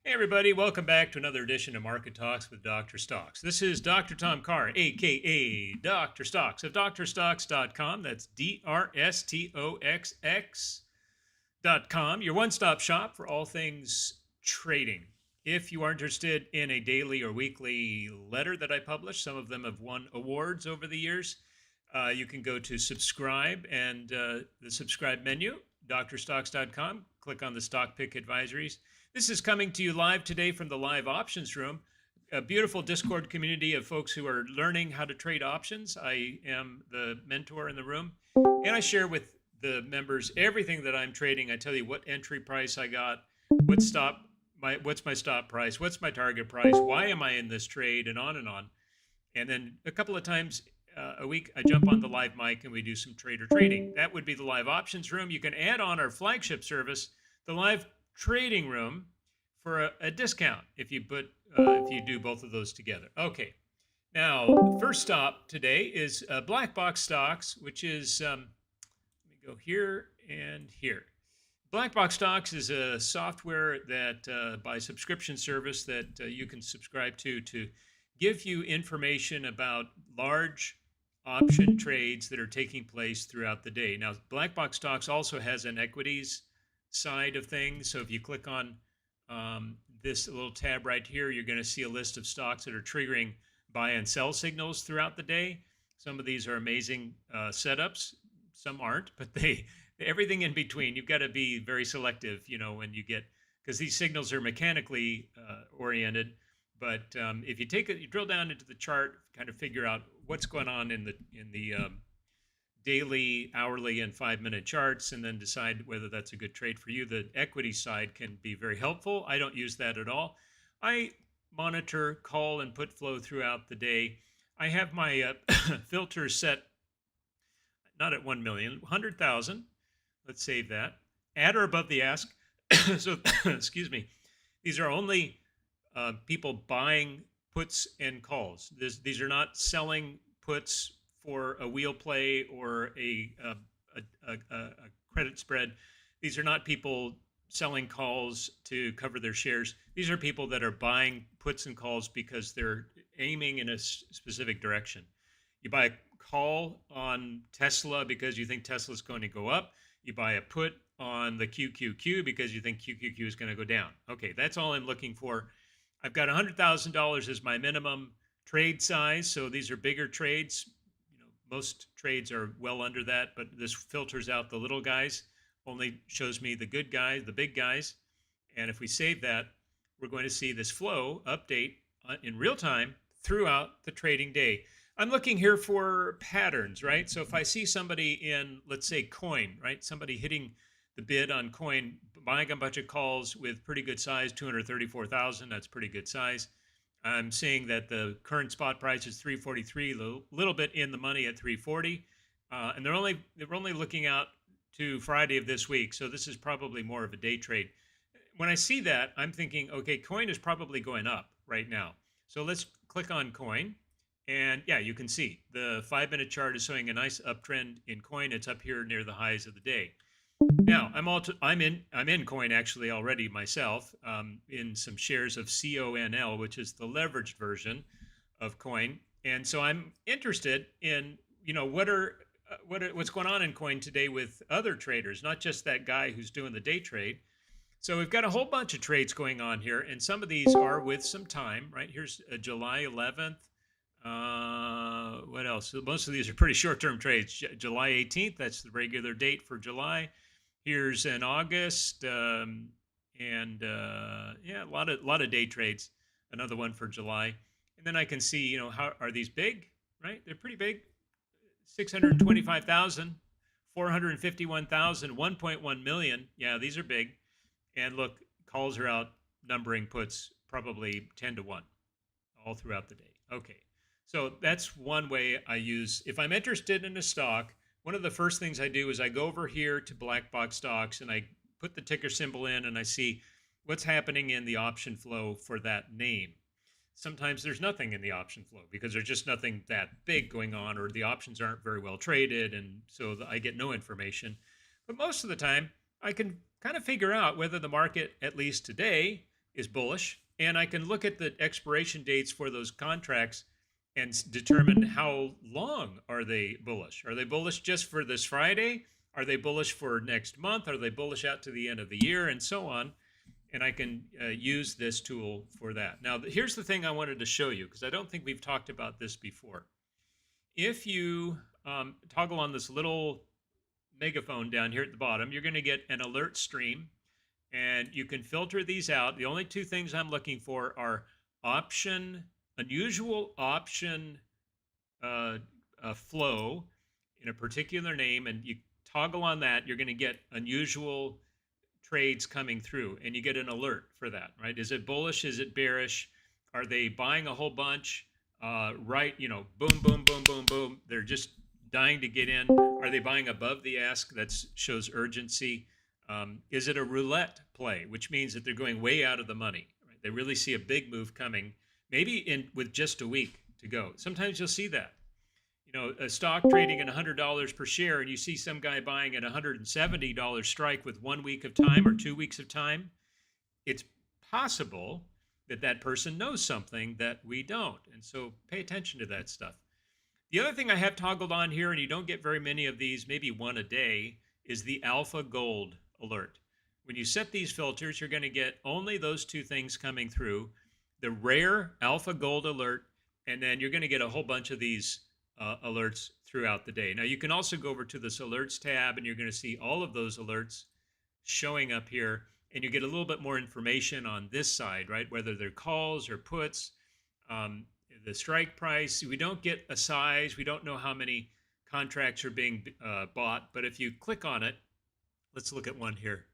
Hey everybody, welcome back to another edition of Market Talks with Dr. Stoxx. This is Dr. Tom Carr, aka Dr. Stoxx of drstoxx.com. That's drstoxx.com, your one-stop shop for all things trading. If you are interested in a daily or weekly letter that I publish, some of them have won awards over the years. You can go to subscribe and the subscribe menu, drstoxx.com, click on the stock pick advisories. This is coming to you live today from the live options room, a beautiful Discord community of folks who are learning how to trade options. I am the mentor in the room, and I share with the members everything that I'm trading. I tell you what entry price I got, what's my stop price, what's my target price, why am I in this trade, and on and on. And then a couple of times a week, I jump on the live mic and we do some trader trading. That would be the live options room. You can add on our flagship service, the live trading room, for a discount if you do both of those together. Okay, now first stop today is Blackbox Stoxx, which is let me go here and here. Blackbox Stoxx is a software that by subscription service that you can subscribe to give you information about large option trades that are taking place throughout the day. Now, Blackbox Stoxx also has an equities side of things. So if you click on this little tab right here, you're going to see a list of stocks that are triggering buy and sell signals throughout the day. Some of these are amazing setups. Some aren't, but everything in between. You've got to be very selective, when you get, because these signals are mechanically oriented. But if you you drill down into the chart, kind of figure out what's going on in the daily, hourly, and 5-minute charts, and then decide whether that's a good trade for you. The equity side can be very helpful. I don't use that at all. I monitor call and put flow throughout the day. I have my filters set not at 1 million, 100,000. Let's save that. At or above the ask. So, excuse me. These are only people buying puts and calls. These are not selling puts for a wheel play or a credit spread. These are not people selling calls to cover their shares. These are people that are buying puts and calls because they're aiming in a specific direction. You buy a call on Tesla because you think Tesla is going to go up. You buy a put on the QQQ because you think QQQ is going to go down. Okay, that's all I'm looking for. I've got $100,000 as my minimum trade size. So these are bigger trades. Most trades are well under that, but this filters out the little guys, only shows me the good guys, the big guys. And if we save that, we're going to see this flow update in real time throughout the trading day. I'm looking here for patterns, right? So if I see somebody in, let's say, coin, right? Somebody hitting the bid on coin, buying a bunch of calls with pretty good size, 234,000, that's pretty good size. I'm seeing that the current spot price is 343, a little bit in the money at 340, and they're only looking out to Friday of this week, so this is probably more of a day trade. When I see that, I'm thinking, okay, coin is probably going up right now. So let's click on coin, and yeah, you can see the 5-minute chart is showing a nice uptrend in coin. It's up here near the highs of the day. Now, I'm in coin actually already myself, in some shares of CONL, which is the leveraged version of coin, and so I'm interested in what's going on in coin today with other traders, not just that guy who's doing the day trade. So we've got a whole bunch of trades going on here, and some of these are with some time. Right, here's July 11th. What else? Most of these are pretty short-term trades. July 18th, that's the regular date for July. Here's in August, yeah, a lot of day trades. Another one for July, and then I can see, how are these big? Right, they're pretty big. 625,000, 451,000, 1.1 million. Yeah, these are big. And look, calls are out numbering puts probably 10 to 1 all throughout the day. Okay, so that's one way I use. If I'm interested in a stock, one of the first things I do is I go over here to Blackbox Stoxx and I put the ticker symbol in and I see what's happening in the option flow for that name. Sometimes there's nothing in the option flow because there's just nothing that big going on, or the options aren't very well traded, and so I get no information. But most of the time, I can kind of figure out whether the market, at least today, is bullish, and I can look at the expiration dates for those contracts and determine how long are they bullish. Are they bullish just for this Friday? Are they bullish for next month? Are they bullish out to the end of the year, and so on? And I can use this tool for that. Now, here's the thing I wanted to show you, because I don't think we've talked about this before. If you toggle on this little megaphone down here at the bottom, you're going to get an alert stream, and you can filter these out. The only two things I'm looking for are unusual option flow in a particular name, and you toggle on that, you're going to get unusual trades coming through, and you get an alert for that, right? Is it bullish? Is it bearish? Are they buying a whole bunch? Right, boom, boom, boom, boom, boom. They're just dying to get in. Are they buying above the ask? That shows urgency. Is it a roulette play, which means that they're going way out of the money, right? They really see a big move coming, maybe with just a week to go. Sometimes you'll see that. A stock trading at $100 per share, and you see some guy buying at $170 strike with 1 week of time or 2 weeks of time. It's possible that that person knows something that we don't. And so pay attention to that stuff. The other thing I have toggled on here, and you don't get very many of these, maybe one a day, is the alpha gold alert. When you set these filters, you're going to get only those two things coming through, the rare alpha gold alert, and then you're going to get a whole bunch of these alerts throughout the day. Now, you can also go over to this alerts tab, and you're going to see all of those alerts showing up here, and you get a little bit more information on this side, right? Whether they're calls or puts, the strike price. We don't get a size. We don't know how many contracts are being bought, but if you click on it, let's look at one here.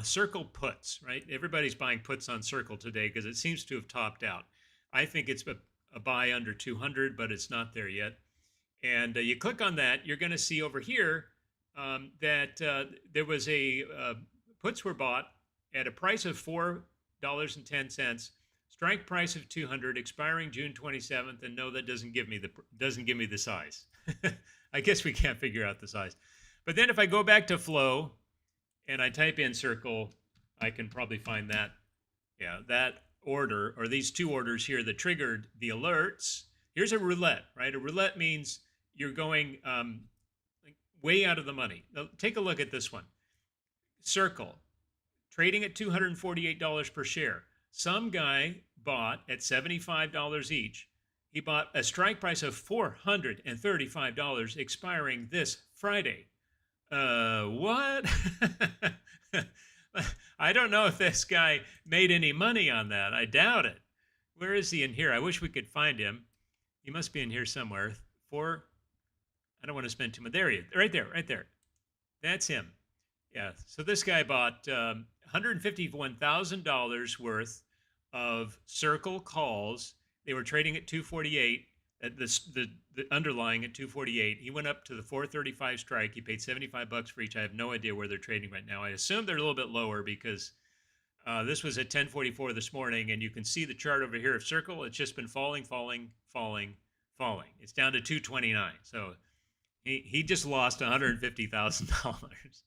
Circle puts, right? Everybody's buying puts on Circle today because it seems to have topped out. I think it's a buy under 200, but it's not there yet. And you click on that, you're going to see over here that there was puts were bought at a price of $4.10, strike price of 200, expiring June 27th, and no, that doesn't give me the size. I guess we can't figure out the size. But then if I go back to flow and I type in Circle, I can probably find that. Yeah, that order, or these two orders here that triggered the alerts. Here's a roulette, right? A roulette means you're going way out of the money. Now, take a look at this one. Circle, trading at $248 per share. Some guy bought at $75 each. He bought a strike price of $435, expiring this Friday. What? I don't know if this guy made any money on that. I doubt it. Where is he in here? I wish we could find him. He must be in here somewhere. I don't want to spend too much. There he is. Right there. That's him. Yeah. So this guy bought $151,000 worth of Circle calls. They were trading at 248. The underlying at 248. He went up to the 435 strike. He paid $75 for each. I have no idea where they're trading right now. I assume they're a little bit lower because this was at 1044 this morning, and you can see the chart over here of Circle. It's just been falling. It's down to 229. So he just lost $150,000.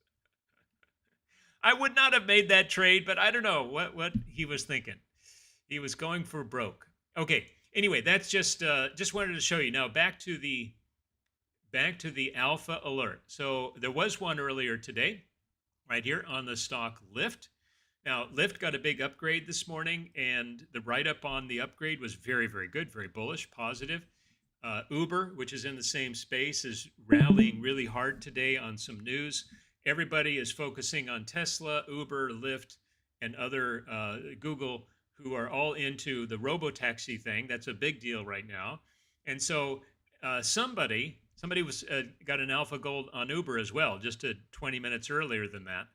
I would not have made that trade, but I don't know what he was thinking. He was going for broke. Okay. Anyway, that's just wanted to show you. Now back to the alpha alert. So there was one earlier today, right here on the stock Lyft. Now Lyft got a big upgrade this morning, and the write-up on the upgrade was very, very good, very bullish, positive. Uber, which is in the same space, is rallying really hard today on some news. Everybody is focusing on Tesla, Uber, Lyft, and other Google, who are all into the robotaxi thing. That's a big deal right now. And so somebody was got an alpha gold on Uber as well, just 20 minutes earlier than that.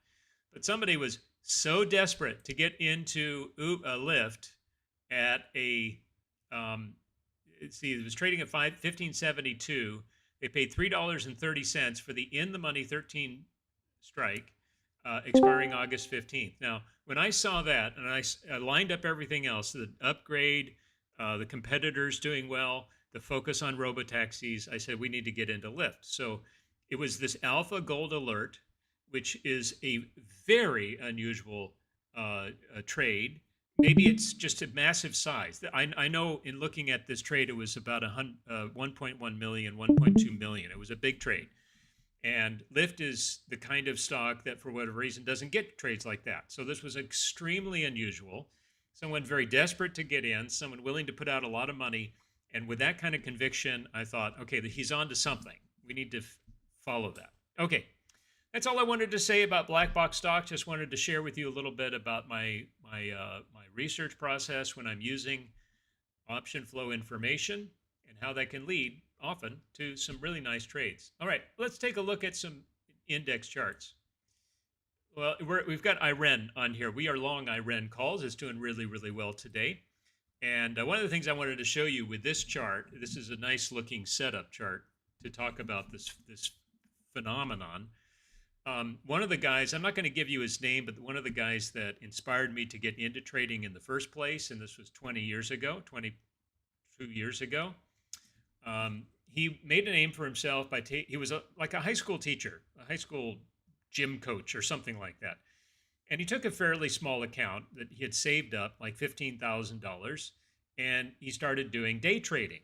But somebody was so desperate to get into Lyft at it was trading at $15.72. They paid $3.30 for the in-the-money 13 strike, expiring August 15th. Now, when I saw that, and I lined up everything else, the upgrade, the competitors doing well, the focus on robotaxis, I said we need to get into Lyft. So it was this alpha gold alert, which is a very unusual trade. maybe it's just a massive size. I know in looking at this trade, it was about 1.1 million, 1.2 million. It was a big trade. And Lyft is the kind of stock that, for whatever reason, doesn't get trades like that. So this was extremely unusual. Someone very desperate to get in, someone willing to put out a lot of money. And with that kind of conviction, I thought, okay, he's on to something. We need to follow that. Okay, that's all I wanted to say about Blackbox stock. Just wanted to share with you a little bit about my research process when I'm using option flow information and how that can lead often to some really nice trades. All right, let's take a look at some index charts. Well, we've got IREN on here. We are long IREN calls. It's doing really, really well today. And one of the things I wanted to show you with this chart, this is a nice looking setup chart to talk about this phenomenon. One of the guys, I'm not going to give you his name, but one of the guys that inspired me to get into trading in the first place, and this was 20 years ago, 22 years ago, he made a name for himself by he was like a high school teacher, a high school gym coach or something like that. And he took a fairly small account that he had saved up, like $15,000, and he started doing day trading.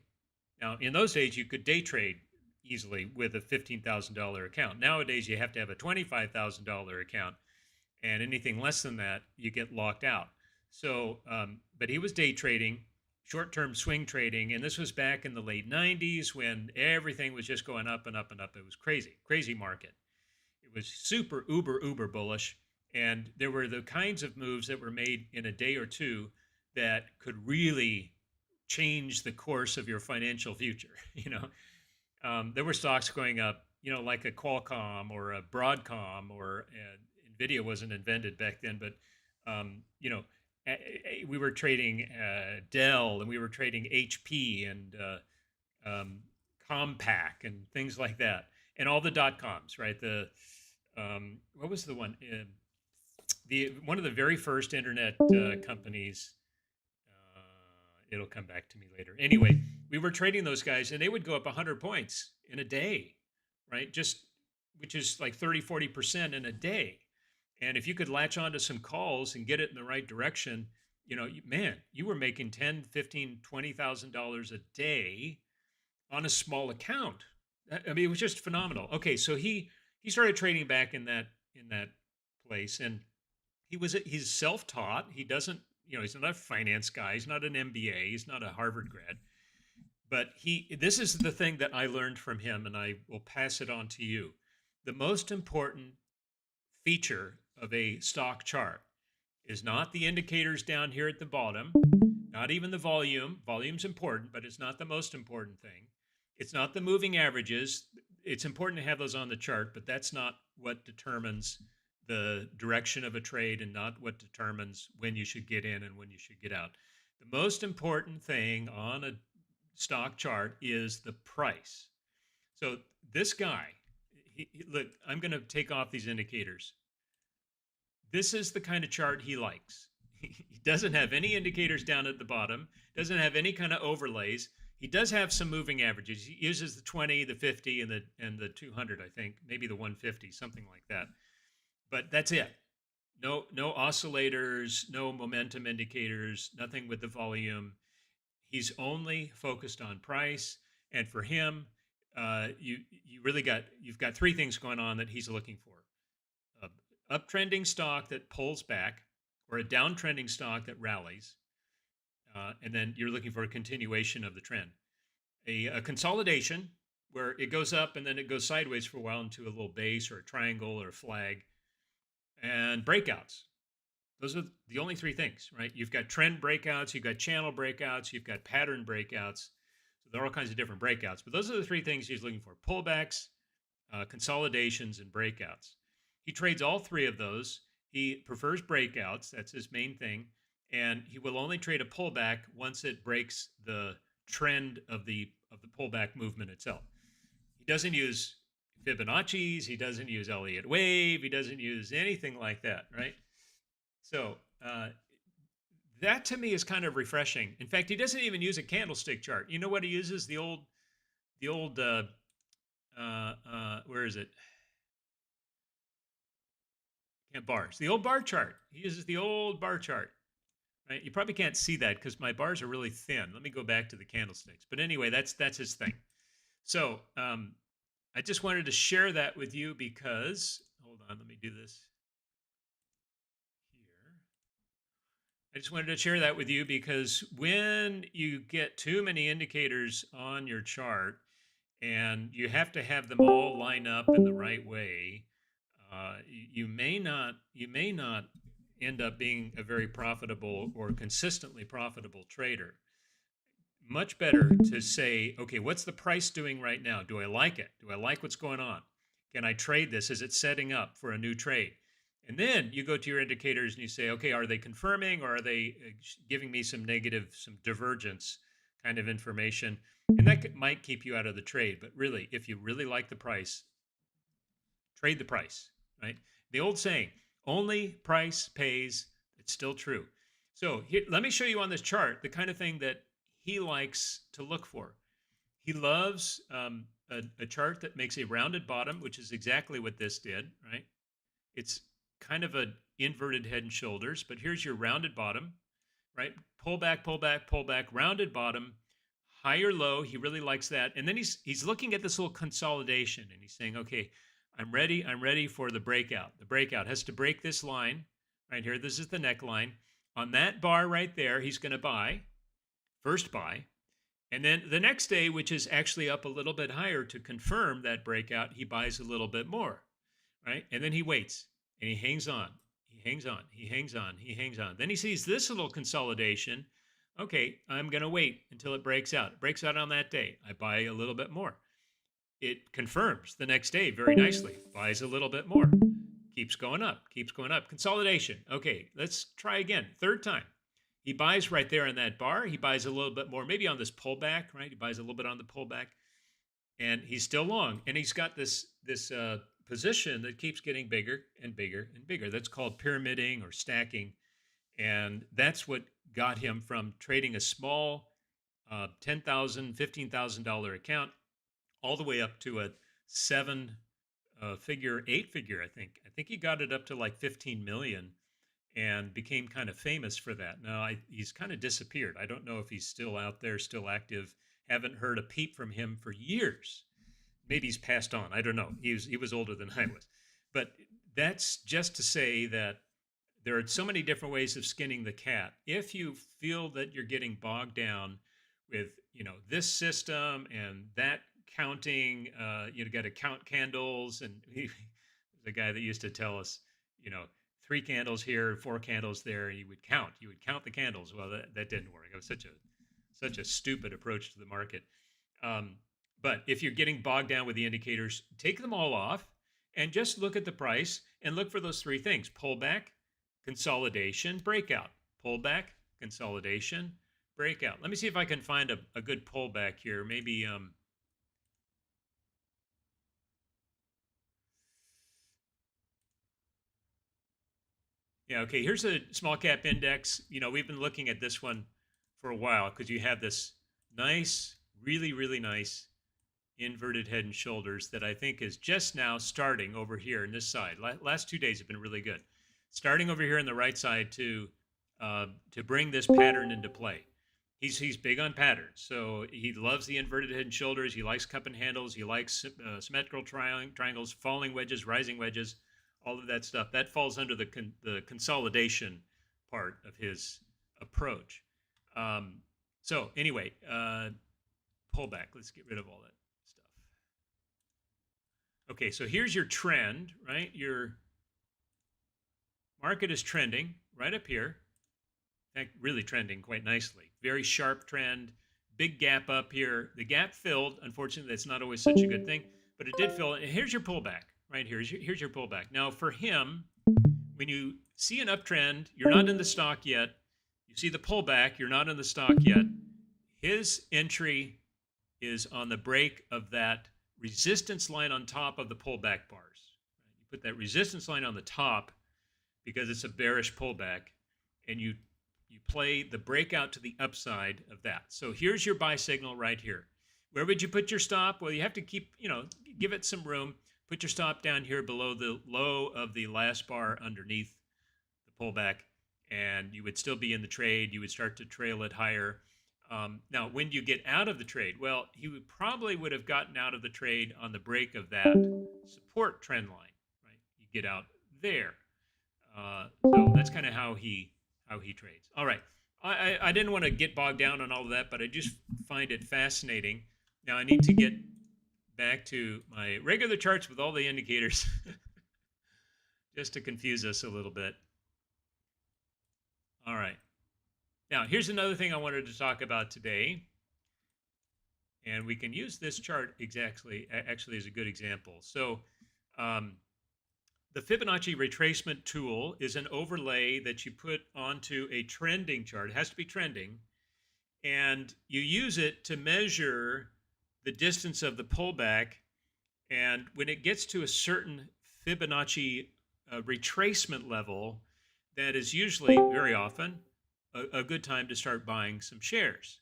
Now, in those days, you could day trade easily with a $15,000 account. Nowadays, you have to have a $25,000 account, and anything less than that, you get locked out. So, but he was day trading, short-term swing trading, and this was back in the late 90s when everything was just going up and up and up. It was crazy, crazy market. It was super, uber bullish, and there were the kinds of moves that were made in a day or two that could really change the course of your financial future. There were stocks going up, like a Qualcomm or a Broadcom, or Nvidia wasn't invented back then, but we were trading Dell, and we were trading HP and Compaq and things like that, and all the dot coms, right? What was the one? The one of the very first internet companies. It'll come back to me later. Anyway, we were trading those guys, and they would go up 100 points in a day, right? Just which is like 30-40% in a day. And if you could latch onto some calls and get it in the right direction, man, you were making 10, 15, $20,000 a day on a small account. I mean, it was just phenomenal. Okay, so he started trading back in that place, and he's self-taught. He doesn't, he's not a finance guy. He's not an MBA. He's not a Harvard grad. But this is the thing that I learned from him, and I will pass it on to you. The most important feature of a stock chart is not the indicators down here at the bottom, not even the volume. Volume's important, but it's not the most important thing. It's not the moving averages. It's important to have those on the chart, but that's not what determines the direction of a trade, and not what determines when you should get in and when you should get out. The most important thing on a stock chart is the price. So this guy, look, I'm going to take off these indicators. This is the kind of chart he likes. He doesn't have any indicators down at the bottom, doesn't have any kind of overlays. He does have some moving averages. He uses the 20, the 50, and the 200, I think, maybe the 150, something like that. But that's it. No oscillators, no momentum indicators, nothing with the volume. He's only focused on price. And for him, you've got three things going on that he's looking for: a uptrending stock that pulls back, or a downtrending stock that rallies, and then you're looking for a continuation of the trend. A consolidation where it goes up and then it goes sideways for a while into a little base or a triangle or a flag, and breakouts. Those are the only three things, right? You've got trend breakouts, you've got channel breakouts, you've got pattern breakouts. So there are all kinds of different breakouts, but those are the three things he's looking for: pullbacks, consolidations, and breakouts. He trades all three of those. He prefers breakouts. That's his main thing. And he will only trade a pullback once it breaks the trend of the pullback movement itself. He doesn't use Fibonacci's. He doesn't use Elliott wave. He doesn't use anything like that, right? So that to me is kind of refreshing. In fact, he doesn't even use a candlestick chart. You know what he uses? The old where is it? Bars. The old bar chart. He uses the old bar chart. right? You probably can't see that because my bars are really thin. Let me go back to the candlesticks. But anyway, that's his thing. So I just wanted to share that with you because, hold on, let me do this here. I just wanted to share that with you because when you get too many indicators on your chart and you have to have them all line up in the right way, you may not end up being a very profitable or consistently profitable trader. Much better to say, okay, what's the price doing right now? Do I like it? Do I like what's going on? Can I trade this? Is it setting up for a new trade? And then you go to your indicators and you say, okay, are they confirming or are they giving me some negative, some divergence kind of information? And that might keep you out of the trade. But really, if you really like the price, trade the price, right? The old saying, only price pays, it's still true. So here, let me show you on this chart the kind of thing that he likes to look for. He loves a chart that makes a rounded bottom, which is exactly what this did, right? It's kind of an inverted head and shoulders, but here's your rounded bottom, right? Pull back, pull back, pull back, rounded bottom, higher low. He really likes that. And then he's looking at this little consolidation and he's saying, okay, I'm ready for the breakout. The breakout has to break this line right here. This is the neckline. On that bar right there, he's going to buy, first buy. And then the next day, which is actually up a little bit higher to confirm that breakout, he buys a little bit more, right? And then he waits and he hangs on. He hangs on. He hangs on. He hangs on. Then he sees this little consolidation. Okay, I'm going to wait until it breaks out. It breaks out on that day. I buy a little bit more. It confirms the next day very nicely, buys a little bit more, keeps going up, keeps going up. Consolidation. Okay, let's try again. Third time. He buys right there in that bar. He buys a little bit more, maybe on this pullback, right? He buys a little bit on the pullback, and he's still long. And he's got this position that keeps getting bigger and bigger and bigger. That's called pyramiding or stacking, and that's what got him from trading a small $10,000, $15,000 account all the way up to a eight figure, I think. I think he got it up to like 15 million and became kind of famous for that. Now he's kind of disappeared. I don't know if he's still out there, still active. Haven't heard a peep from him for years. Maybe he's passed on. I don't know. He was older than I was. But that's just to say that there are so many different ways of skinning the cat. If you feel that you're getting bogged down with, this system and that counting, you got to count candles. And he was a guy that used to tell us, 3 candles here, 4 candles there, and you would count the candles. Well, that didn't work. It was such a stupid approach to the market. But if you're getting bogged down with the indicators, take them all off and just look at the price and look for those 3 things: pullback, consolidation, breakout. Pullback, consolidation, breakout. Let me see if I can find a good pullback here. Maybe yeah, okay, here's a small cap index. We've been looking at this one for a while because you have this nice, really, really nice inverted head and shoulders that I think is just now starting over here in this side. Last 2 days have been really good. Starting over here on the right side to bring this pattern into play. He's big on patterns, so he loves the inverted head and shoulders. He likes cup and handles. He likes symmetrical triangles, falling wedges, rising wedges, all of that stuff. That falls under the consolidation part of his approach. So anyway, pullback. Let's get rid of all that stuff. Okay, so here's your trend, right? Your market is trending right up here. In fact, really trending quite nicely. Very sharp trend, big gap up here. The gap filled. Unfortunately, that's not always such a good thing, but it did fill. And here's your pullback, right here. Here's your pullback. Now, for him, when you see an uptrend, you're not in the stock yet. You see the pullback, you're not in the stock yet. His entry is on the break of that resistance line on top of the pullback bars. You put that resistance line on the top because it's a bearish pullback, and you play the breakout to the upside of that. So here's your buy signal right here. Where would you put your stop? Well, you have to keep, give it some room. Put your stop down here below the low of the last bar underneath the pullback. and you would still be in the trade. You would start to trail it higher. Now, when you get out of the trade, well, he would have gotten out of the trade on the break of that support trend line, right? You get out there. So that's kind of how he trades. All right. I didn't want to get bogged down on all of that, but I just find it fascinating. Now I need to get back to my regular charts with all the indicators just to confuse us a little bit. All right. Now, here's another thing I wanted to talk about today. And we can use this chart actually as a good example. So the Fibonacci retracement tool is an overlay that you put onto a trending chart. It has to be trending. And you use it to measure the distance of the pullback. And when it gets to a certain Fibonacci retracement level, that is usually, very often, a good time to start buying some shares.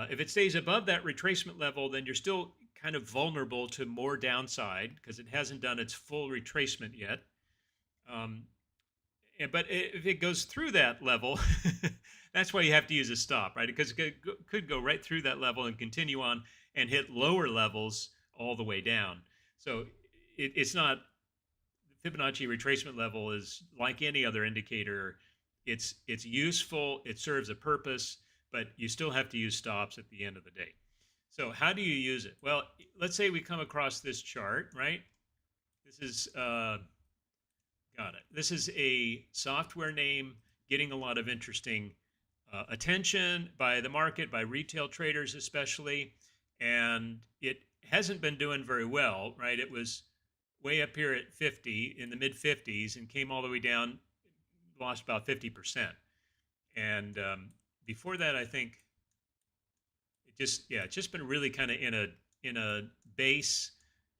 If it stays above that retracement level, then you're still kind of vulnerable to more downside because it hasn't done its full retracement yet. But if it goes through that level, that's why you have to use a stop, right? Because it could go right through that level and continue on and hit lower levels all the way down. So it's not, the Fibonacci retracement level is like any other indicator. It's useful, it serves a purpose, but you still have to use stops at the end of the day. So how do you use it? Well, let's say we come across this chart, right? This is, got it. This is a software name getting a lot of interesting attention by the market, by retail traders especially, and it hasn't been doing very well, right? It was way up here at 50 in the mid 50s and came all the way down, lost about 50%. And before that, I think it's just been really kind of in a base,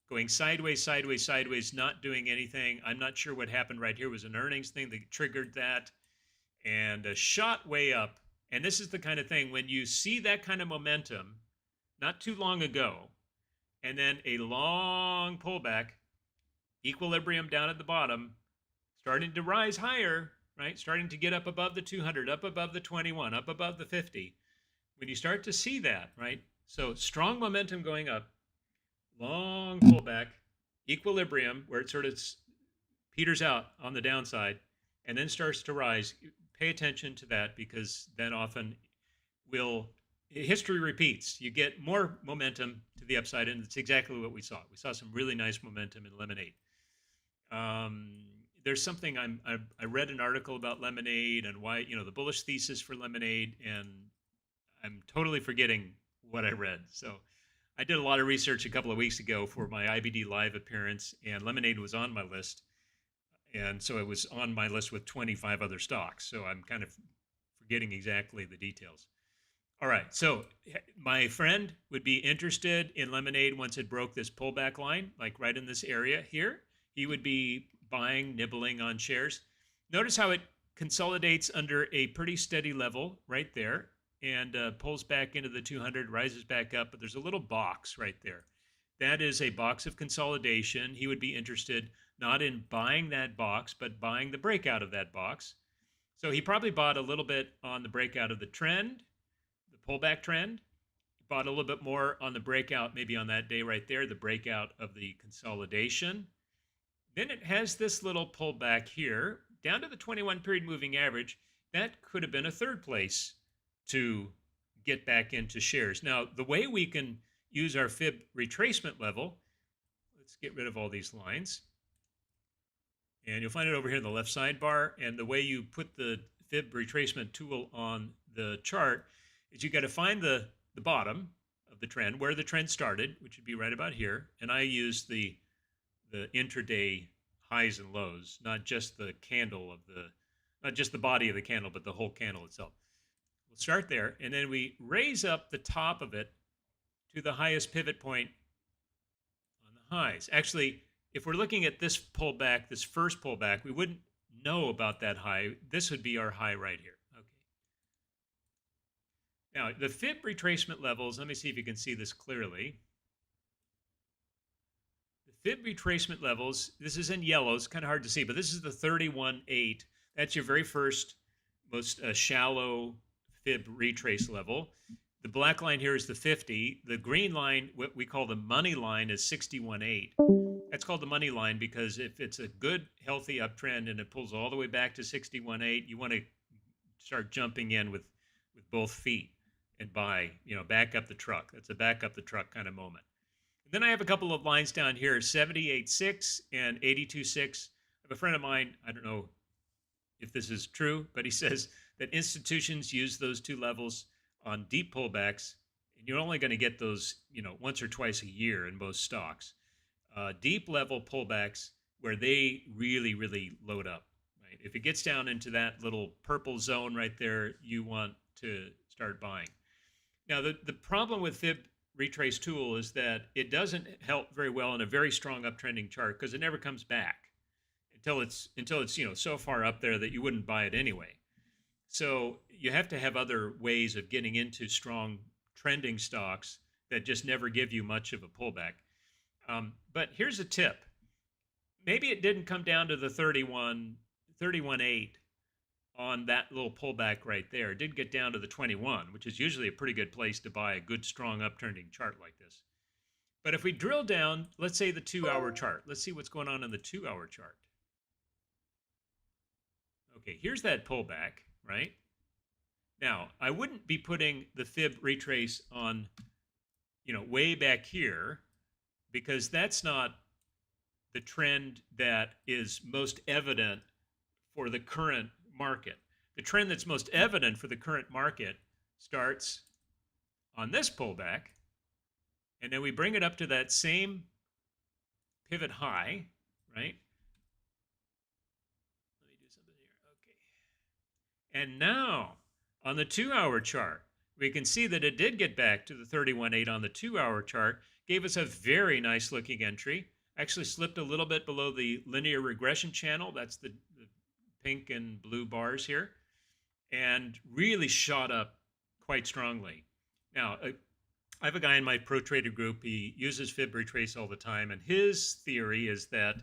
going sideways, sideways, sideways, not doing anything. I'm not sure what happened right here. It was an earnings thing that triggered that, and a shot way up. And this is the kind of thing when you see that kind of momentum, not too long ago, and then a long pullback, equilibrium down at the bottom, starting to rise higher, right? Starting to get up above the 200, up above the 21, up above the 50. When you start to see that, right? So strong momentum going up, long pullback, equilibrium, where it sort of peters out on the downside, and then starts to rise. Pay attention to that because that often history repeats. You get more momentum to the upside, and it's exactly what we saw. We saw some really nice momentum in Lemonade. There's something I read an article about Lemonade and why, the bullish thesis for Lemonade, and I'm totally forgetting what I read. So I did a lot of research a couple of weeks ago for my IBD live appearance, and Lemonade was on my list. And so it was on my list with 25 other stocks. So I'm kind of forgetting exactly the details. All right. So my friend would be interested in Lemonade once it broke this pullback line, like right in this area here. He would be buying, nibbling on shares. Notice how it consolidates under a pretty steady level right there and pulls back into the 200, rises back up, but there's a little box right there. That is a box of consolidation. He would be interested not in buying that box, but buying the breakout of that box. So he probably bought a little bit on the breakout of the trend, the pullback trend. He bought a little bit more on the breakout, maybe on that day right there, the breakout of the consolidation. Then it has this little pullback here down to the 21 period moving average. That could have been a third place to get back into shares. Now, the way we can use our fib retracement level, let's get rid of all these lines. And you'll find it over here in the left sidebar. And the way you put the fib retracement tool on the chart is you got to find the bottom of the trend, where the trend started, which would be right about here. And I use the intraday highs and lows, not just the candle not just the body of the candle, but the whole candle itself. We'll start there, and then we raise up the top of it to the highest pivot point on the highs. Actually, if we're looking at this pullback, this first pullback, we wouldn't know about that high. This would be our high right here. Okay. Now, the fib retracement levels, let me see if you can see this clearly. The fib retracement levels, this is in yellow. It's kind of hard to see, but this is the 31.8. That's your very first most shallow fib retrace level. The black line here is the 50. The green line, what we call the money line, is 61.8. That's called the money line because if it's a good, healthy uptrend and it pulls all the way back to 61.8, you want to start jumping in with both feet and buy, back up the truck. That's a back up the truck kind of moment. And then I have a couple of lines down here, 78.6 and 82.6. I have a friend of mine, I don't know if this is true, but he says that institutions use those two levels on deep pullbacks, and you're only going to get those, once or twice a year in most stocks. Deep level pullbacks where they really, really load up. Right? If it gets down into that little purple zone right there, you want to start buying. Now, the problem with fib retrace tool is that it doesn't help very well in a very strong uptrending chart because it never comes back until it's so far up there that you wouldn't buy it anyway. So you have to have other ways of getting into strong trending stocks that just never give you much of a pullback. But here's a tip. Maybe it didn't come down to the 31.8 on that little pullback right there. It did get down to the 21, which is usually a pretty good place to buy a good, strong uptrending chart like this. But if we drill down, let's say the 2-hour chart. Let's see what's going on in the 2-hour chart. Okay, here's that pullback, right? Now, I wouldn't be putting the fib retrace on, way back here because that's not the trend that is most evident for the current market. The trend that's most evident for the current market starts on this pullback, and then we bring it up to that same pivot high, right? Let me do something here. Okay. And now on the 2-hour chart, we can see that it did get back to the 31.8 on the 2-hour chart, gave us a very nice looking entry. Actually slipped a little bit below the linear regression channel. That's the pink and blue bars here, and really shot up quite strongly. Now, I have a guy in my pro trader group. He uses fib retrace all the time, and his theory is that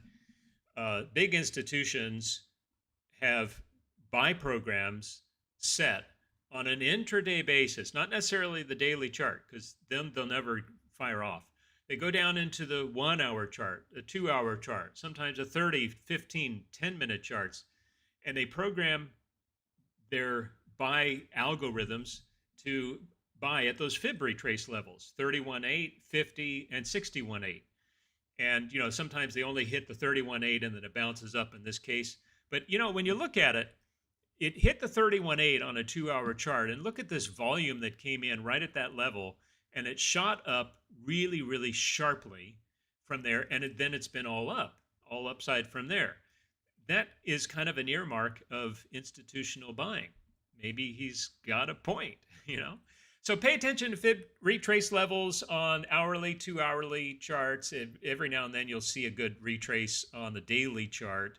big institutions have buy programs set on an intraday basis, not necessarily the daily chart, because then they'll never fire off. They go down into the 1-hour chart, a 2-hour chart, sometimes a 30, 15, 10-minute charts, and they program their buy algorithms to buy at those fib retrace levels, 31.8, 50, and 61.8. And, sometimes they only hit the 31.8 and then it bounces up in this case. But, when you look at it, it hit the 31.8 on a 2-hour chart, and look at this volume that came in right at that level, and it shot up really, really sharply from there, and then it's been all upside from there. That is kind of an earmark of institutional buying. Maybe he's got a point, So pay attention to fib retrace levels on hourly, 2-hourly charts. Every now and then you'll see a good retrace on the daily chart.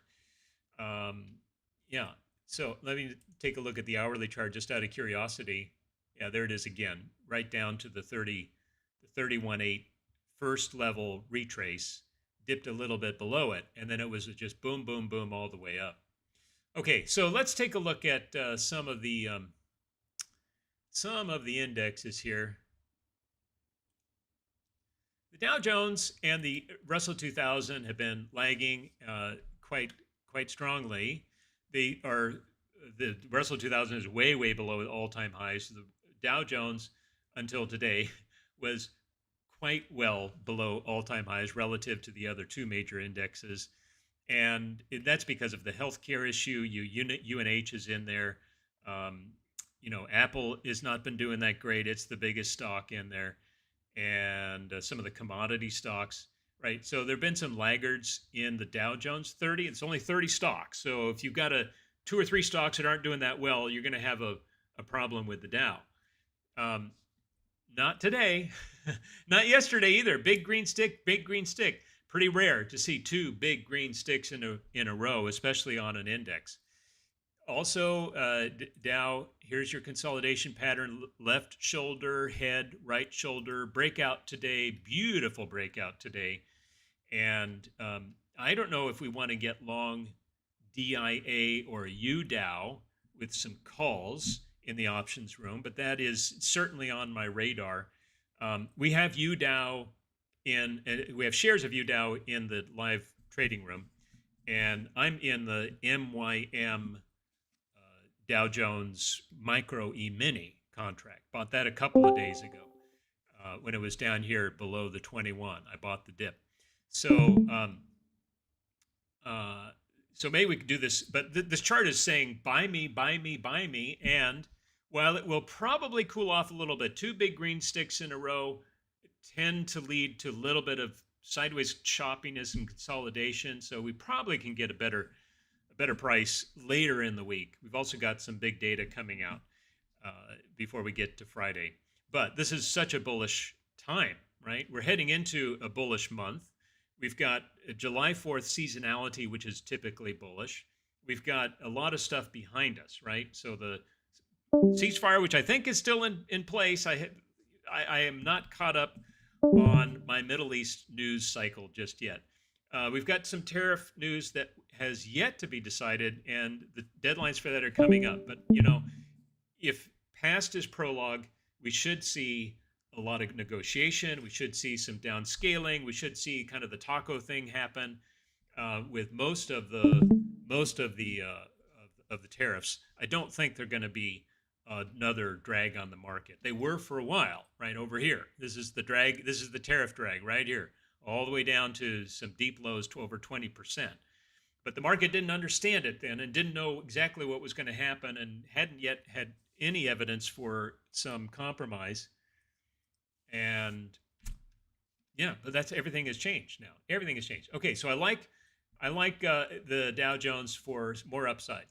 Yeah. So let me take a look at the hourly chart just out of curiosity. Yeah, there it is again, right down to the 31.8 first level retrace, dipped a little bit below it, and then it was just boom, boom, boom all the way up. Okay, so let's take a look at some of the indexes here. The Dow Jones and the Russell 2000 have been lagging quite strongly. The Russell 2000 is way, way below all-time highs. The Dow Jones, until today, was quite well below all-time highs relative to the other two major indexes. And that's because of the healthcare issue. UNH is in there. Apple has not been doing that great. It's the biggest stock in there. And some of the commodity stocks, right? So there have been some laggards in the Dow Jones 30. It's only 30 stocks. So if you've got 2 or 3 stocks that aren't doing that well, you're going to have a problem with the Dow. Not today, not yesterday either. Big green stick, big green stick. Pretty rare to see 2 big green sticks in a row, especially on an index. Also, Dow, here's your consolidation pattern: left shoulder, head, right shoulder, breakout today, beautiful breakout today. And I don't know if we want to get long DIA or UDOW with some calls in the options room, but that is certainly on my radar. We have UDOW we have shares of UDOW in the live trading room, and I'm in the MYM Dow Jones Micro E-mini contract. Bought that a couple of days ago when it was down here below the 21. I bought the dip. So so maybe we could do this, but this chart is saying buy me, buy me, buy me, and while it will probably cool off a little bit, two big green sticks in a row tend to lead to a little bit of sideways choppiness and consolidation. So we probably can get a better price later in the week. We've also got some big data coming out before we get to Friday. But this is such a bullish time, right? We're heading into a bullish month. We've got July 4th seasonality, which is typically bullish. We've got a lot of stuff behind us, right? So the ceasefire, which I think is still in place. I am not caught up on my Middle East news cycle just yet. We've got some tariff news that has yet to be decided, and the deadlines for that are coming up. But, if past is prologue, we should see a lot of negotiation. We should see some downscaling. We should see kind of the taco thing happen with most of the tariffs. I don't think they're going to be another drag on the market. They were for a while, right over here. This is the drag. This is the tariff drag right here, all the way down to some deep lows to over 20%. But the market didn't understand it then and didn't know exactly what was going to happen and hadn't yet had any evidence for some compromise. And yeah, but everything has changed now. Everything has changed. Okay, so I like the Dow Jones for more upside.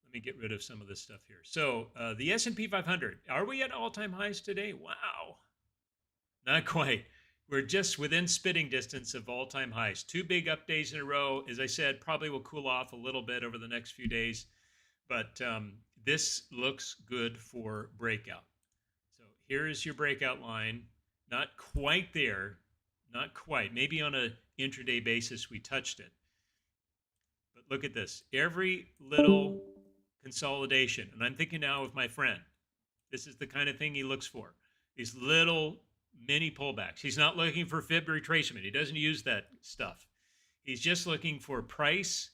Let me get rid of some of this stuff here. So the S&P 500, are we at all-time highs today? Wow. Not quite. We're just within spitting distance of all-time highs. Two big up days in a row. As I said, probably will cool off a little bit over the next few days. But this looks good for breakout. So here is your breakout line. Not quite there. Not quite. Maybe on an intraday basis we touched it. But look at this. Every little consolidation. And I'm thinking now of my friend. This is the kind of thing he looks for. These little mini pullbacks. He's not looking for fib retracement. He doesn't use that stuff. He's just looking for price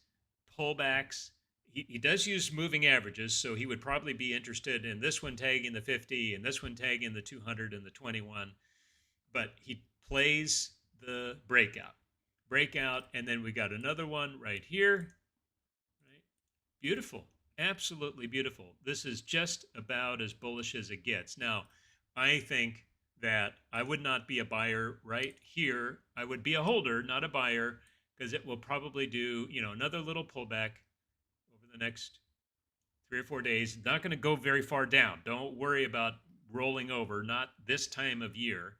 pullbacks. He does use moving averages, so he would probably be interested in this one tagging the 50 and this one tagging the 200 and the 21. But he plays the breakout, and then we got another one right here. Right? Beautiful. Absolutely beautiful. This is just about as bullish as it gets. Now, I think that I would not be a buyer right here. I would be a holder, not a buyer, because it will probably do, another little pullback over the next 3 or 4 days. Not going to go very far down. Don't worry about rolling over, not this time of year.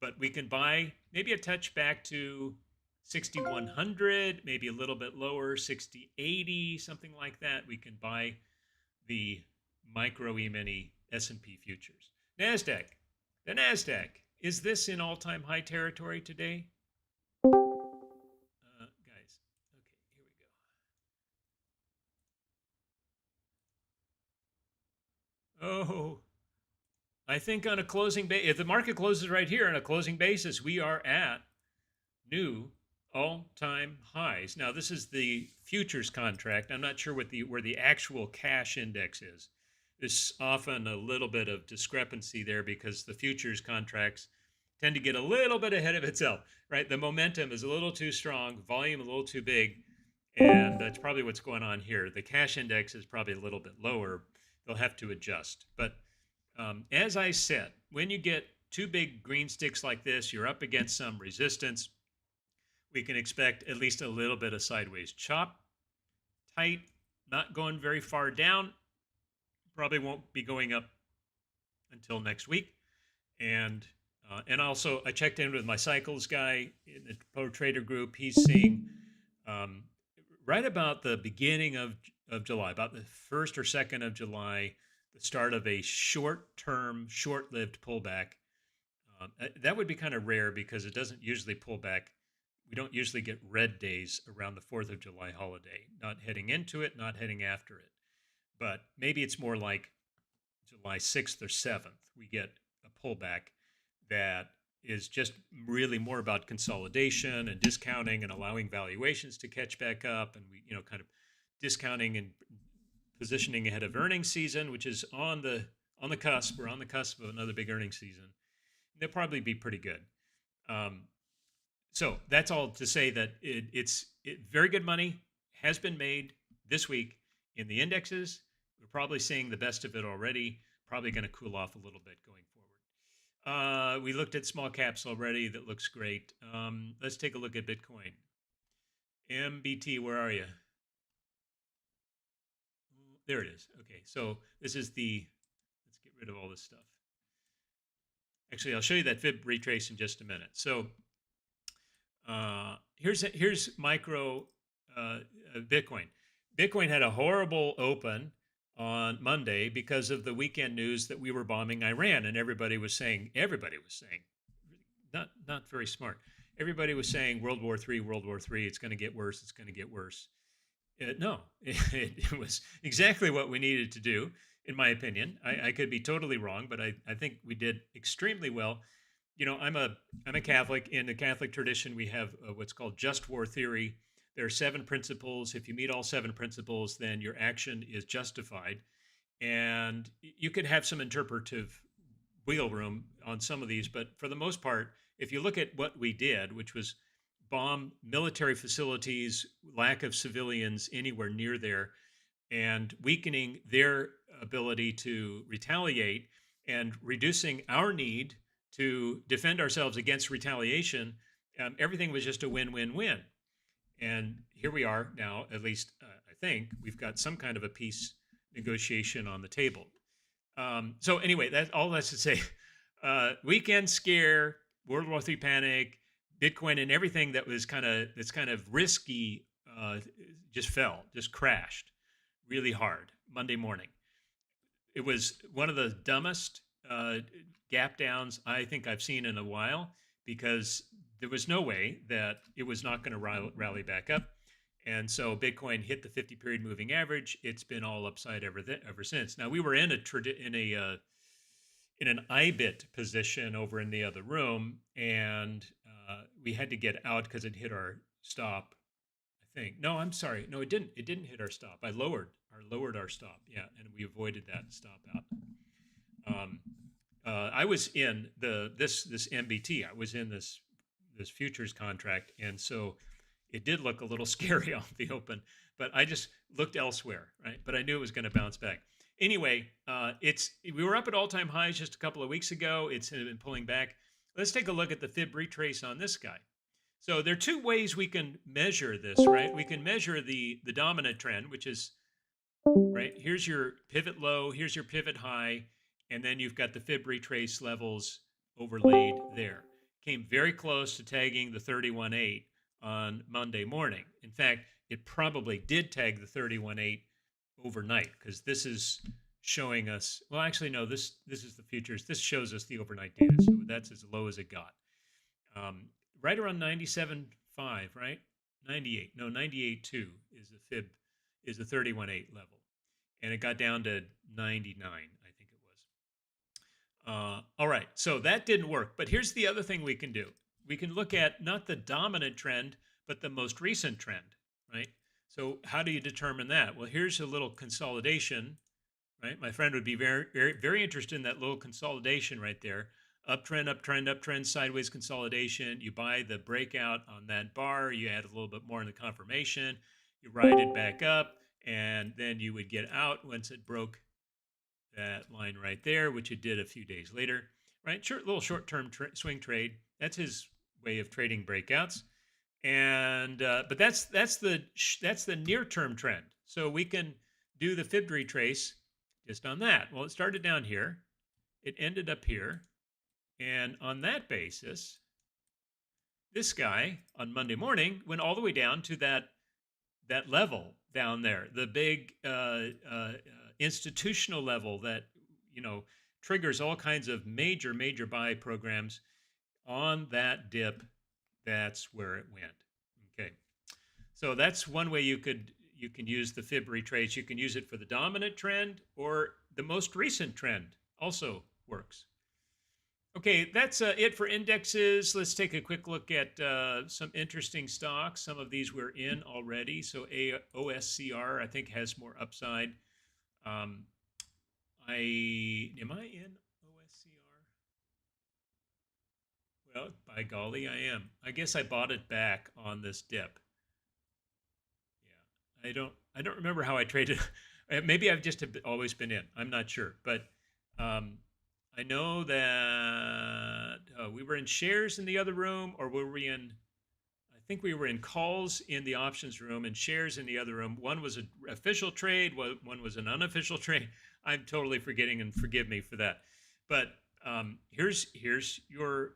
But we can buy maybe a touch back to 6,100, maybe a little bit lower, 6080, something like that. We can buy the micro E-mini S&P futures. NASDAQ. The NASDAQ. Is this in all-time high territory today? Guys, okay, here we go. Oh, I think on a closing basis, if the market closes right here on a closing basis, we are at new all-time highs. Now, this is the futures contract. I'm not sure where the actual cash index is. There's often a little bit of discrepancy there because the futures contracts tend to get a little bit ahead of itself, right? The momentum is a little too strong, volume a little too big, and that's probably what's going on here. The cash index is probably a little bit lower. They'll have to adjust. But as I said, when you get two big green sticks like this, you're up against some resistance. We can expect at least a little bit of sideways chop, tight, not going very far down. Probably won't be going up until next week. And also, I checked in with my cycles guy in the Pro Trader group. He's seeing right about the beginning of July, about the 1st or 2nd of July, the start of a short-term, short-lived pullback. That would be kind of rare because it doesn't usually pull back. We don't usually get red days around the 4th of July holiday, not heading into it, not heading after it. but maybe it's more like July 6th or 7th, we get a pullback that is just really more about consolidation and discounting and allowing valuations to catch back up, and we, kind of discounting and positioning ahead of earnings season, which is on the cusp. We're on the cusp of another big earnings season. They'll probably be pretty good. So that's all to say that it's very good money has been made this week in the indexes. We're probably seeing the best of it already. Probably going to cool off a little bit going forward. We looked at small caps already. That looks great. Let's take a look at Bitcoin. MBT, where are you? There it is. Okay, so this is let's get rid of all this stuff. Actually, I'll show you that fib retrace in just a minute. So here's micro Bitcoin. Bitcoin had a horrible open on Monday because of the weekend news that we were bombing Iran, and everybody was saying, not very smart. Everybody was saying World War III, World War III. It's going to get worse. It's going to get worse. No, it was exactly what we needed to do, in my opinion. I could be totally wrong, but I think we did extremely well. I'm a Catholic. In the Catholic tradition, we have what's called just war theory. There are 7 principles. If you meet all 7 principles, then your action is justified. And you could have some interpretive wiggle room on some of these, but for the most part, if you look at what we did, which was bomb military facilities, lack of civilians anywhere near there, and weakening their ability to retaliate and reducing our need to defend ourselves against retaliation, everything was just a win-win-win. And here we are now, at least I think, we've got some kind of a peace negotiation on the table. So anyway, that's to say, weekend scare, World War III panic, Bitcoin and everything that's kind of risky just crashed really hard Monday morning. It was one of the dumbest gap downs I think I've seen in a while, because there was no way that it was not going to rally back up. And so Bitcoin hit the 50-period moving average. It's been all upside ever since. Now, we were in an IBIT position over in the other room, and we had to get out because it hit our stop, I think. No, I'm sorry. No, it didn't. It didn't hit our stop. I lowered our stop. Yeah, and we avoided that stop out. I was in this MBT. I was in this futures contract, and so it did look a little scary off the open, but I just looked elsewhere, right? But I knew it was going to bounce back. Anyway, we were up at all-time highs just a couple of weeks ago. It's been pulling back. Let's take a look at the fib retrace on this guy. So there are 2 ways we can measure this, right? We can measure the dominant trend, which is, right, here's your pivot low, here's your pivot high, and then you've got the fib retrace levels overlaid there. Came very close to tagging the 31.8 on Monday morning. In fact, it probably did tag the 31.8 overnight, because this is showing us, well, actually, no, this is the futures. This shows us the overnight data, so that's as low as it got. Right around 97.5, right? 98, no, 98.2 is the fib, is the 31.8 level. And it got down to 99, I think it was. All right, so that didn't work. But here's the other thing we can do. We can look at not the dominant trend, but the most recent trend, right? So how do you determine that? Well, here's a little consolidation, right? My friend would be very, very, very interested in that little consolidation right there. Uptrend, uptrend, uptrend, sideways consolidation. You buy the breakout on that bar. You add a little bit more in the confirmation. You ride it back up, and then you would get out once it broke that line right there, which it did a few days later, right? Little short-term swing trade. That's his way of trading breakouts. And but that's the near-term trend. So we can do the fib retrace just on that. Well, it started down here. It ended up here. And on that basis, this guy on Monday morning went all the way down to that level down there, the big institutional level that, triggers all kinds of major buy programs. On that dip, that's where it went. Okay, so that's one way you could you can use the fib retrace. You can use it for the dominant trend, or the most recent trend also works. Okay, that's it for indexes. Let's take a quick look at some interesting stocks. Some of these we're in already. So OSCR, I think, has more upside. Am I in OSCR? Well, by golly, I am. I guess I bought it back on this dip. Yeah, I don't remember how I traded. Maybe I've just always been in. I'm not sure, but I know that we were in shares in the other room, or were we in? I think we were in calls in the options room and shares in the other room. One was an official trade, one was an unofficial trade. I'm totally forgetting, and forgive me for that. But here's your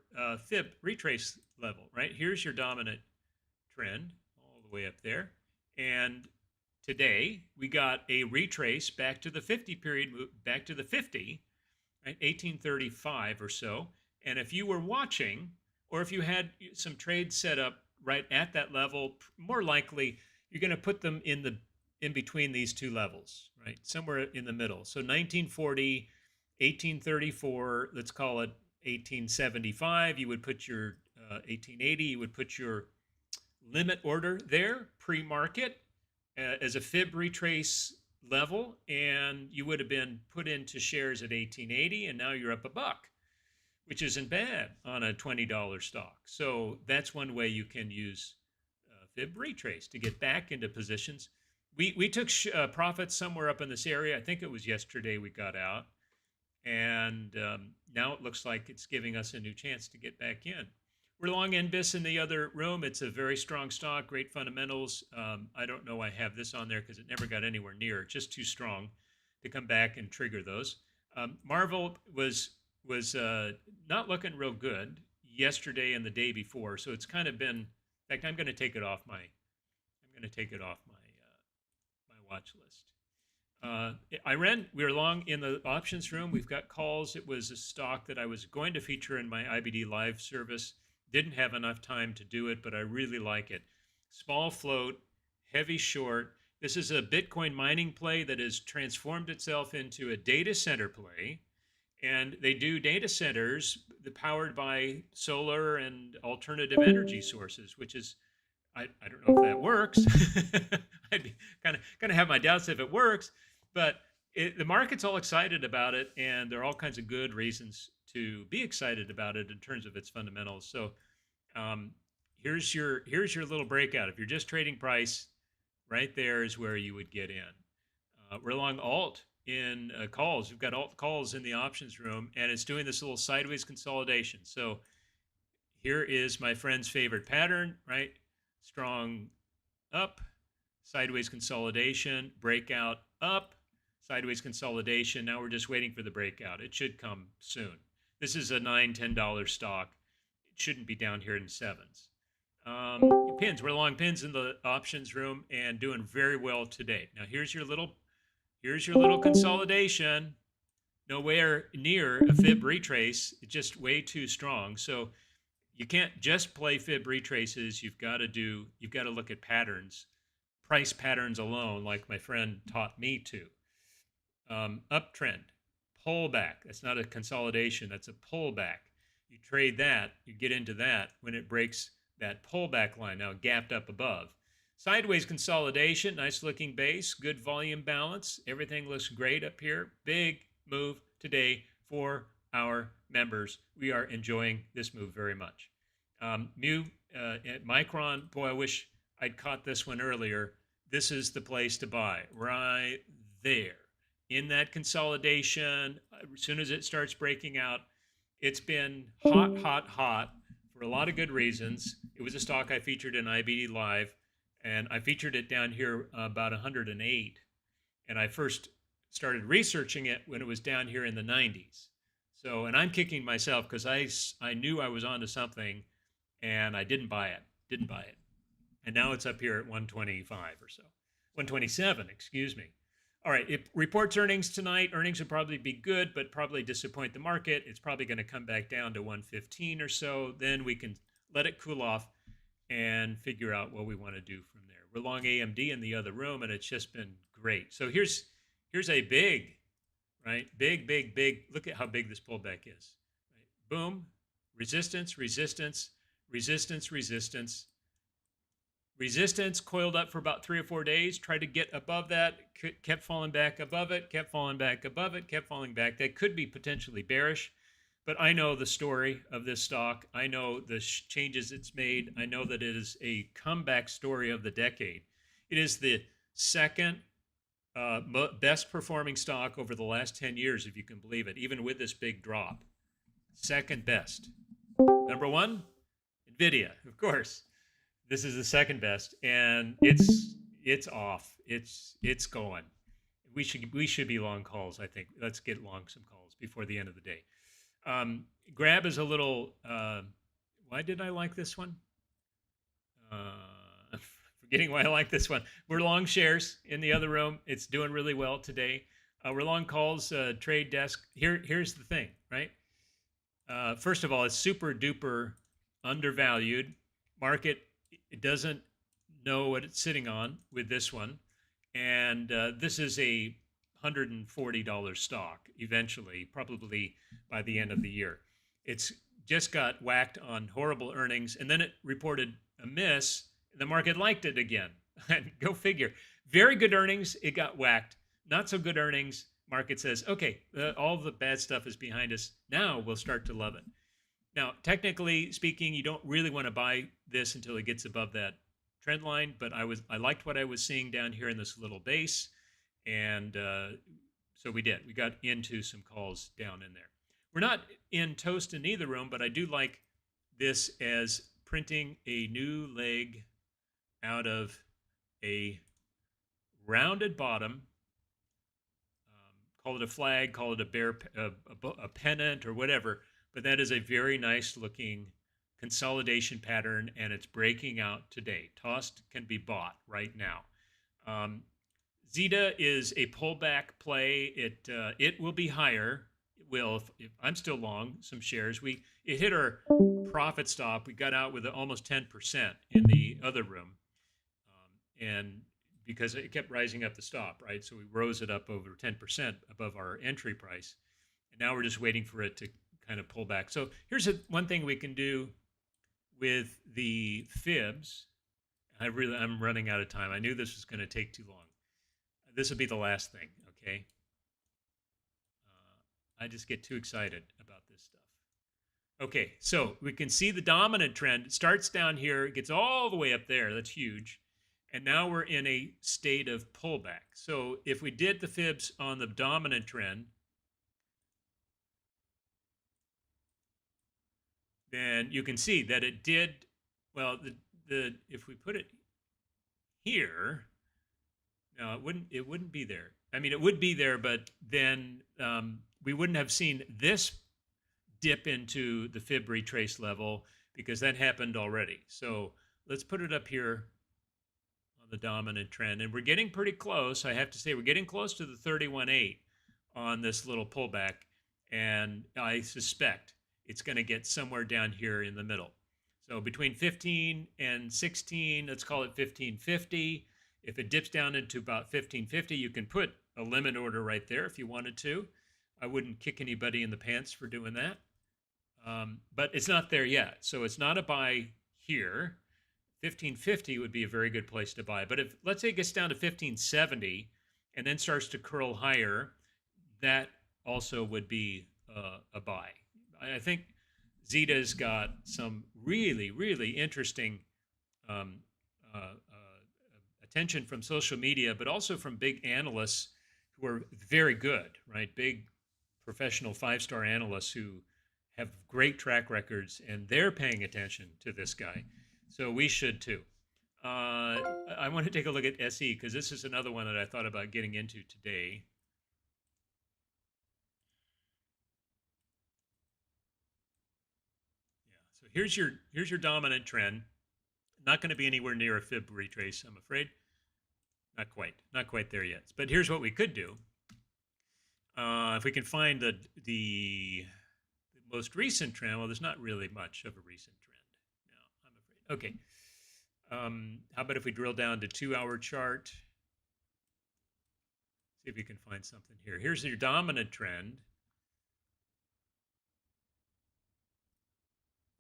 fib retrace level, right? Here's your dominant trend all the way up there. And today we got a retrace back to the 50 period, back to the 50, right? 1835 or so. And if you were watching, or if you had some trades set up right at that level, more likely you're going to put them in between these two levels, right? Somewhere in the middle. So 1940, 1834, let's call it 1875, you would put your 1880, you would put your limit order there, pre-market, as a fib retrace level, and you would have been put into shares at 1880, and now you're up $1, which isn't bad on a $20 stock. So that's one way you can use fib retrace to get back into positions. We took profits somewhere up in this area. I think it was yesterday we got out, and now it looks like it's giving us a new chance to get back in. We're long NBIS in the other room. It's a very strong stock, great fundamentals. I don't know I have this on there because it never got anywhere near. It's just too strong to come back and trigger those. Marvel was not looking real good yesterday and the day before, so it's kind of been. In fact, I'm going to take it off my watch list. IREN, we're long in the options room. We've got calls. It was a stock that I was going to feature in my IBD live service. Didn't have enough time to do it, but I really like it. Small float, heavy short. This is a Bitcoin mining play that has transformed itself into a data center play. And they do data centers powered by solar and alternative energy sources, which is, I don't know if that works. I'd be kind of have my doubts if it works, but the market's all excited about it, and there are all kinds of good reasons to be excited about it in terms of its fundamentals. So here's your little breakout. If you're just trading price, right there is where you would get in. We're long alt in calls. We've got alt calls in the options room, and it's doing this little sideways consolidation. So here is my friend's favorite pattern, right? Strong up, sideways consolidation, breakout up, sideways consolidation. Now we're just waiting for the breakout. It should come soon. This is a $9, $10 stock. It shouldn't be down here in sevens. Pins, we're long pins in the options room and doing very well today. Now here's your little consolidation. Nowhere near a fib retrace. It's just way too strong. So you can't just play fib retraces. You've got to look at patterns, price patterns alone, like my friend taught me to. Uptrend, pullback. That's not a consolidation. That's a pullback. You trade that. You get into that when it breaks that pullback line. Now gapped up above. Sideways consolidation. Nice looking base. Good volume balance. Everything looks great up here. Big move today for our members. We are enjoying this move very much. Mu at Micron, boy, I wish I'd caught this one earlier. This is the place to buy, right there. In that consolidation, as soon as it starts breaking out, it's been hot, hot, hot for a lot of good reasons. It was a stock I featured in IBD Live, and I featured it down here about 108. And I first started researching it when it was down here in the 90s. So, and I'm kicking myself because I knew I was onto something, and I didn't buy it. And now it's up here at 125 or so. 127, excuse me. All right, it reports earnings tonight. Earnings would probably be good, but probably disappoint the market. It's probably going to come back down to 115 or so. Then we can let it cool off and figure out what we want to do from there. We're long AMD in the other room, and it's just been great. So here's a big, right? Big. Look at how big this pullback is. Right? Boom, resistance, resistance, resistance, resistance. Resistance coiled up for about 3 or 4 days, tried to get above that, kept falling back above it, kept falling back above it, kept falling back. That could be potentially bearish, but I know the story of this stock. I know the changes it's made. I know that it is a comeback story of the decade. It is the second best performing stock over the last 10 years, if you can believe it, even with this big drop. Second best. Number one, NVIDIA, of course. This is the second best, and it's off. It's going. We should be long calls, I think. Let's get long some calls before the end of the day. Grab is a little. Why did I like this one? Forgetting why I like this one. We're long shares in the other room. It's doing really well today. We're long calls. Trade desk. Here's the thing, right? First of all, it's super duper undervalued. Market, it doesn't know what it's sitting on with this one. And this is a $140 stock eventually, probably by the end of the year. It's just got whacked on horrible earnings, and then it reported a miss. The market liked it again. Go figure. Very good earnings, it got whacked. Not so good earnings, market says, okay, all the bad stuff is behind us. Now we'll start to love it. Now, technically speaking, you don't really want to buy this until it gets above that trend line, but I liked what I was seeing down here in this little base, and so we did. We got into some calls down in there. We're not in toast in either room, but I do like this as printing a new leg out of a rounded bottom. Call it a flag, call it a bear, a pennant, or whatever. But that is a very nice looking consolidation pattern, and it's breaking out today. Tossed can be bought right now. ZETA is a pullback play. It will be higher. It will. If I'm still long some shares. It hit our profit stop. We got out with almost 10% in the other room, and because it kept rising up the stop, right? So we rose it up over 10% above our entry price, and now we're just waiting for it to kind of pull back. So here's one thing we can do with the fibs. I'm running out of time. I knew this was going to take too long. This will be the last thing, okay? I just get too excited about this stuff. Okay, so we can see the dominant trend. It starts down here, it gets all the way up there. That's huge. And now we're in a state of pullback. So if we did the fibs on the dominant trend, then you can see that it did, well, if we put it here, no, it wouldn't be there. I mean, it would be there, but then we wouldn't have seen this dip into the fib retrace level because that happened already. So let's put it up here on the dominant trend. And we're getting pretty close. I have to say, we're getting close to the 31.8 on this little pullback. And I suspect it's going to get somewhere down here in the middle. So between 15 and 16, let's call it 1550. If it dips down into about 1550, you can put a limit order right there if you wanted to. I wouldn't kick anybody in the pants for doing that. But it's not there yet. So it's not a buy here. 1550 would be a very good place to buy. But if, let's say it gets down to 1570 and then starts to curl higher, that also would be a buy. I think ZETA's got some really, really interesting attention from social media, but also from big analysts who are very good, right? Big professional 5-star analysts who have great track records, and they're paying attention to this guy. So we should too. I want to take a look at SE because this is another one that I thought about getting into today. Yeah, so here's your dominant trend. Not going to be anywhere near a fib retrace, I'm afraid. Not quite there yet. But here's what we could do. If we can find the most recent trend, well, there's not really much of a recent trend. No, I'm afraid. Okay. How about if we drill down to 2-hour chart? See if you can find something here. Here's your dominant trend.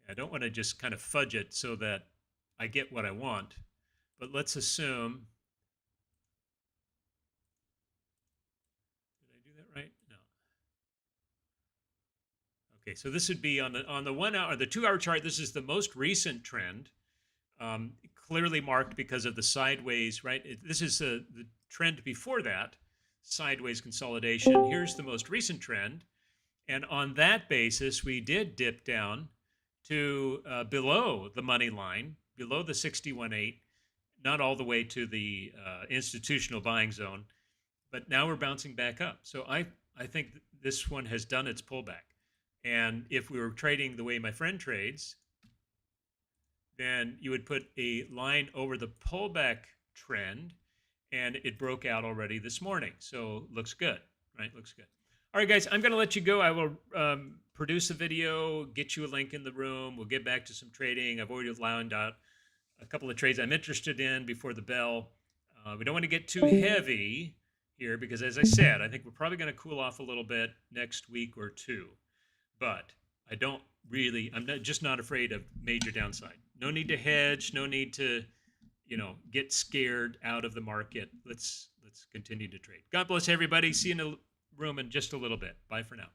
I don't want to just kind of fudge it so that I get what I want, but let's assume. Did I do that right? No. Okay, so this would be on the 1 hour, the 2-hour chart. This is the most recent trend, clearly marked because of the sideways. Right. This is the trend before that, sideways consolidation. Here's the most recent trend, and on that basis, we did dip down to below the money line, below the 61.8, not all the way to the institutional buying zone, but now we're bouncing back up. So I think this one has done its pullback. And if we were trading the way my friend trades, then you would put a line over the pullback trend, and it broke out already this morning. So looks good, right? Looks good. All right, guys, I'm going to let you go. I will produce a video, get you a link in the room. We'll get back to some trading. I've already lined out a couple of trades I'm interested in before the bell. We don't want to get too heavy here because, as I said, I think we're probably going to cool off a little bit next week or two. But I'm just not afraid of major downside. No need to hedge. No need to, get scared out of the market. Let's continue to trade. God bless everybody. See you in the room in just a little bit. Bye for now.